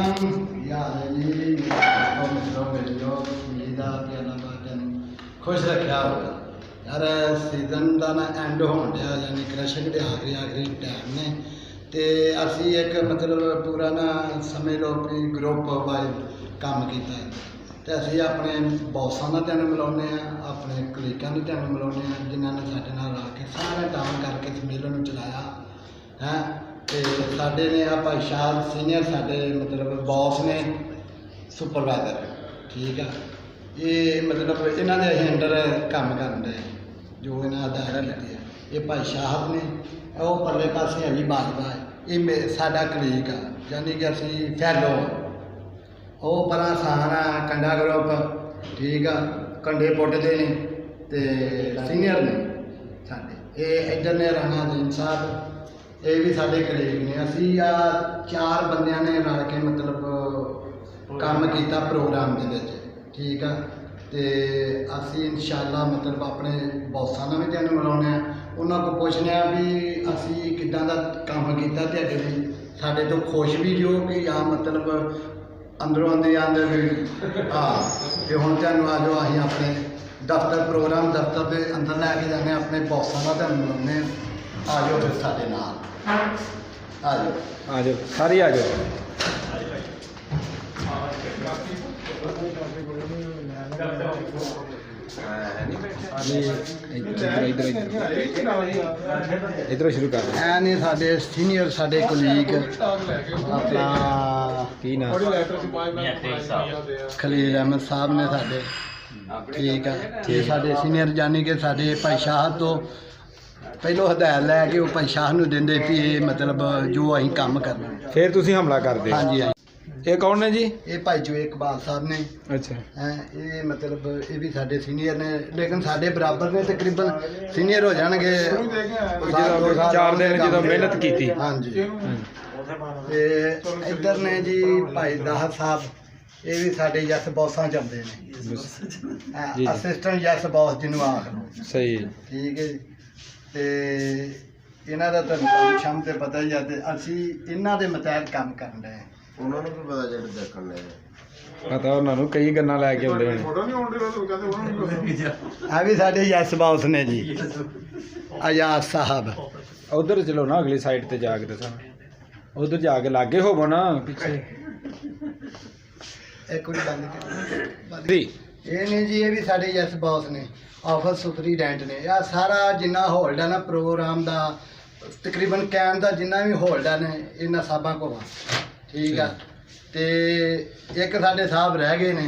वालेकुम यार जी मित्रों भेजो उम्मीद है कि अल्लाह पाक तेन खुश रखा होगा यार सीजन का ना एंड होने दिया यानी कृषक के आखिरी टाइम ने तो असी एक मतलब पूरा ना समझ लो कि ग्रुप वाइज काम किया तो असी अपने बॉसा का तेन मिलाने अपने कलीगों का तेन मिलाने जिन्होंने साढ़े नाल रल के सारे काम करके इस मेले में चलाया है। तो साढ़े ने आ भाई शाह सीनियर साढ़े मतलब बॉस ने सुपरवाइजर ठीक है ये मतलब इन्होंने अंडर काम कर रहे जो इन्हें दायरा लेती है ये भाई साहब ने वो परले पासे अली बाजवा है ये साडा कलीग आ यानी कि असी फैलो वो पर सारा कंडा ग्रुप ठीक है कंडे पुटते हैं तो सीनियर ने साढ़े ये इधर ने राणा दीन साहब ये भी साढ़े कलीग ने असी आ 4 बंदियां ने रल के मतलब काम किया प्रोग्राम के ठीक है तो असी इंशाअल्लाह मतलब अपने बॉसा ने भी तेन मिलाने उन्होंने को पूछने भी असी किदा का काम किया तेरे लिए साढ़े तो खुश भी जो कि आ मतलब अंदरों आंदे आंदे भी हाँ तो हूँ तेन आ जाओ अं अपने दफ्तर प्रोग्राम दफ्तर के अंदर लैके जाने अपने बॉसा का तेन मिलाने आ जाओ फिर साढ़े नाल आ जाओ सारे आ जाओ इधर शुरू कर ने साढ़े सीनियर साढ़े कुलीग अपना की नाम खलील अहमद साहब ने साढ़े ठीक है ये साढ़े सीनियर यानी कि साढ़े भाई शाह तो पहलों हदायत लैके वो भाई शाह नूं देंदे भी ये मतलब जो असीं काम करना फिर तुसीं हमला कर दे हाँ जी हाँ ये कौन ने जी ये भाई जो इकबाल साहब ने अच्छा हैं ये मतलब ये भी साढ़े सीनियर ने लेकिन साढ़े बराबर ने तकरीबन सीनियर हो जाएंगे 4 दिन जो मेहनत की थी हाँ जी ते इधर ने जी भाई दाहर साहब ये भी साढ़े यस बॉसा चलते हैं असिस्टेंट यस बॉस जिन्हों आख सही ठीक है तो इन्हों का तो शम तो पता ही है तो असी इन्हों के मतहत काम कर रहे हैं उन्होंने भी पता जो देखने लगे पता उन्होंने कई गन्ना लैके आते हैं आ भी साढ़े यस बॉस ने जी आजाद साहब उधर चलो ना अगली साइड ते जाके तो उधर जाके लागे होवो ना पीछे एक कुछ बंद जी ये नहीं जी ये भी साढ़े यस बॉस ने ऑफिस सुपरीडेंट ने या सारा जिन्ना होल्ड है ना प्रोग्राम का तकरीबन कैन का जिन्ना भी होल्ड है ने इन्होंने साहबा को ठीक है तो एक साढ़े साहब रह गए ने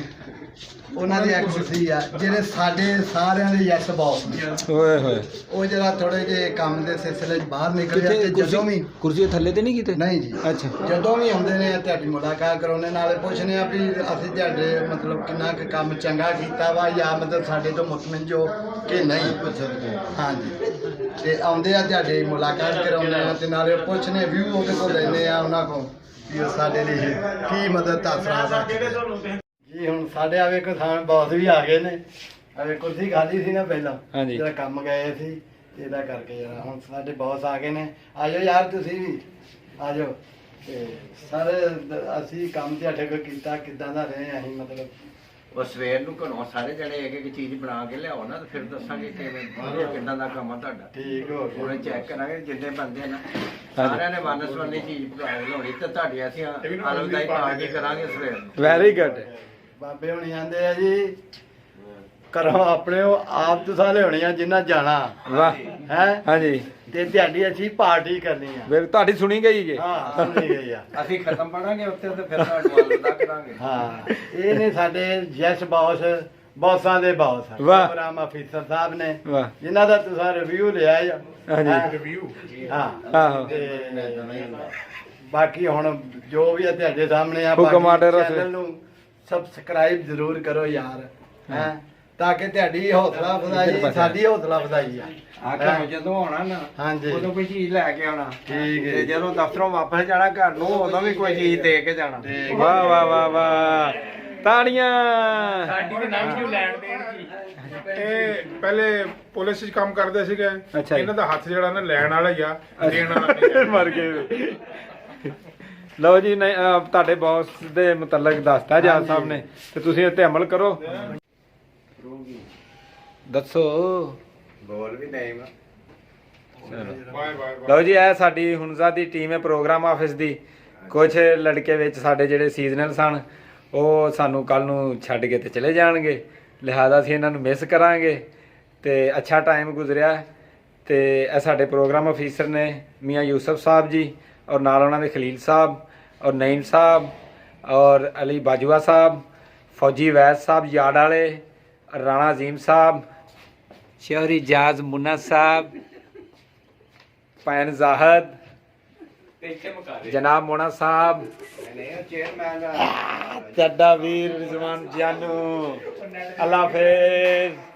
उन्होंने एक कुर्सी आ जेडे साढ़े सारे यस बॉस ने ओए होए वो जरा थोड़े जे काम के सिलसिले बाहर निकले जदों भी कुर्सी थल्ले ते नहीं कीते नहीं जी अच्छा जदों भी आउंदे ने तुहाडी मुलाकात कराने नाले पुछने भी असीं तुहाडे मतलब किन्ना क काम चंगा कीता वा या मतलब साडे तो मुतमिन जो कि नहीं हाँ जी ते आउंदे आ तुहाडी मुलाकात कराउने ते नाले पुछने व्यू उहदे कोल लैने आ उन्हां कोल कि साडे लिए की मदद आसरा जी हुण साडे आवे किसान बॉस भी आ गए ने अरे कुर्सी खाली सी ना पहला हाँ जी जरा काम गए सी ਇਹਦਾ ਕਰਕੇ ਯਾਰ ਹੁਣ ਸਾਡੇ ਬੌਸ ਆ ਗਏ ਨੇ ਆ ਜਾਓ ਯਾਰ ਤੁਸੀਂ ਵੀ ਆ ਜਾਓ ਤੇ ਸਾਰੇ ਅਸੀਂ ਕੰਮ ਤੇ ਅੱਠੇ ਕੋ ਕੀਤਾ ਕਿੱਦਾਂ ਦਾ ਰਹੇ ਅਸੀਂ ਮਤਲਬ ਉਹ ਸਵੇਰ ਨੂੰ ਘਰੋਂ ਸਾਰੇ ਜਣੇ ਇੱਕ ਇੱਕ ਚੀਜ਼ ਬਣਾ ਕੇ ਲਿਆਓ ਨਾ ਤੇ ਫਿਰ ਦੱਸਾਂਗੇ ਕਿਵੇਂ ਕਿੱਦਾਂ ਦਾ ਕੰਮ ਆ ਤੁਹਾਡਾ ਠੀਕ ਹੋ ਗਿਆ ਉਹਨੇ ਚੈੱਕ ਕਰਾਂਗੇ ਜਿੰਨੇ ਬੰਦੇ ਨਾ ਸਾਰਿਆਂ ਨੇ ਵਨਸਵਨੀ ਚੀਜ਼ ਬਣਾਉਣੀ ਤੇ ਤੁਹਾਡੀ ਅਸੀਂ ਆਨੰਦਾਈ ਪਾਰਟੀ ਕਰਾਂਗੇ ਸਵੇਰ ਨੂੰ ਵੈਰੀ ਗੁੱਡ ਬਾਬੇ ਹੁਣੀ ਆਂਦੇ ਆ ਜੀ ਘਰੋਂ ਆਪਣੇ ਉਹ ਆਪ ਤੁਸੀਂ ਲਿਆਉਣੀ ਆ ਜਿੰਨਾ ਜਾਣਾ ਵਾਹ ਹੈ हाँ जी ਤੇ ਦਿਹਾੜੀ ਅਸੀਂ ਪਾਰਟੀ ਕਰਨੀ ਆ फिर ਤੁਹਾਡੀ ਸੁਣੀ ਗਈ ਜੇ ਹਾਂ ਸੁਣੀ ਗਈ ਆ ਅਸੀਂ ਖਤਮ ਪੜਾਂਗੇ ਉੱਤੇ ਤੇ ਫਿਰ ਤੁਹਾਨੂੰ ਆਨੰਦਾ ਕਰਾਂਗੇ ਹਾਂ ਇਹ ਨੇ ਸਾਡੇ ਯਸ ਬੌਸ ਬੌਸਾਂ ਦੇ ਬੌਸ ਵਾਹ। ਪ੍ਰੋਗਰਾਮ ਅਫੀਸਰ ਸਾਹਿਬ ਨੇ ਵਾਹ ਜਿਨ੍ਹਾਂ ਦਾ ਤੁਸੀਂ ਰਿਵਿਊ ਲਿਆ ਆ ਹਾਂਜੀ ਰਿਵਿਊ ਹਾਂ ਆਹੋ ਤੇ ਬਾਕੀ ਹੁਣ ਜੋ ਵੀ ਹੈ ਤੁਹਾਡੇ ਸਾਹਮਣੇ ਆ ਹੁਕਮ ਆਰਡਰ ਆ ਚੈਨਲ ਨੂੰ ਸਬਸਕ੍ਰਾਈਬ ਜ਼ਰੂਰ ਕਰੋ ਯਾਰ ਹੈ ਤਾਂ ਕਿ ਤੁਹਾਡੀ ਹੌਸਲਾ ਅਫਜ਼ਾਈ ਸਾਡੀ ਹੌਸਲਾ ਅਫਜ਼ਾਈ ਆ ਆਖਾਂ ਜਦੋਂ ਆਉਣਾ ਨਾ ਹਾਂਜੀ ਉਦੋਂ ਕੋਈ ਚੀਜ਼ ਲੈ ਕੇ ਆਉਣਾ ਠੀਕ ਹੈ ਤੇ ਜਦੋਂ ਦਫ਼ਤਰੋਂ ਵਾਪਸ ਜਾਣਾ ਘਰ ਨੂੰ ਉਦੋਂ ਵੀ ਕੋਈ ਚੀਜ਼ ਦੇ ਕੇ ਜਾਣਾ ਵਾਹ ਵਾਹ ਵਾਹ ਵਾਹ ਤਾੜੀਆਂ ਸਾਡੀ ਤੇ ਨਵੀਂ ਜੋ ਲੈਣ ਦੇਣ ਕੀ ਇਹ ਪਹਿਲੇ ਪੁਲਿਸ 'ਚ ਕੰਮ ਕਰਦੇ ਸੀਗੇ ਅੱਛਾ ਜੀ। ਇਹਨਾਂ ਦਾ ਹੱਥ ਜਿਹੜਾ ਨਾ ਲੈਣ ਵਾਲਾ ਹੀ ਆ ਦੇਣ ਵਾਲਾ ਨਹੀਂ ਮਰ ਗਏ ਲਓ ਜੀ ਨਹੀਂ ਤੁਹਾਡੇ ਬੌਸ ਦੇ ਮੁਤਲਕ ਦੱਸਤਾ ਜੱਜ ਸਾਹਿਬ ਨੇ ਤੇ ਤੁਸੀਂ ਇਹ ਤੇ ਅਮਲ ਕਰੋ। ਦੱਸੋ ਬੋਲ ਵੀ ਨਹੀਂ ਬਾਏ ਬਾਏ ਲਓ ਜੀ ਇਹ ਸਾਡੀ ਹੁਣਜ਼ਾ ਦੀ ਟੀਮ ਹੈ ਪ੍ਰੋਗਰਾਮ ਆਫਿਸ ਦੀ। ਕੁਝ ਲੜਕੇ ਵਿੱਚ ਸਾਡੇ ਜਿਹੜੇ ਸੀਜ਼ਨਲ ਸਨ ਉਹ ਸਾਨੂੰ ਕੱਲ ਨੂੰ ਛੱਡ ਕੇ ਤੇ ਚਲੇ ਜਾਣਗੇ, ਲਿਹਾਜ਼ਾ ਅਸੀਂ ਇਹਨਾਂ ਨੂੰ ਮਿਸ ਕਰਾਂਗੇ ਤੇ ਅੱਛਾ ਟਾਈਮ ਗੁਜ਼ਰਿਆ। ਤੇ ਇਹ ਸਾਡੇ ਪ੍ਰੋਗਰਾਮ ਅਫੀਸਰ ਨੇ ਮੀਆਂ ਯੂਸਫ ਸਾਹਿਬ ਜੀ ਔਰ ਨਾਲ ਉਹਨਾਂ ਦੇ ਖਲੀਲ ਸਾਹਿਬ ਔਰ ਨਈਮ ਸਾਹਿਬ ਔਰ ਅਲੀ ਬਾਜਵਾ ਸਾਹਿਬ, ਫੌਜੀ ਵੈਦ ਸਾਹਿਬ ਯਾਦ ਵਾਲੇ, ਰਾਣਾ ਅਜ਼ੀਮ ਸਾਹਿਬ, ਸ਼ਹਿਰੀ ਜਾਜ਼ ਮੁन्ना ਸਾਹਿਬ, पैन जाहद, जनाब मोना साहब, ਚੇਅਰਮੈਨ चड्डा वीर रिजवान जानू, अल्लाह हाफिज।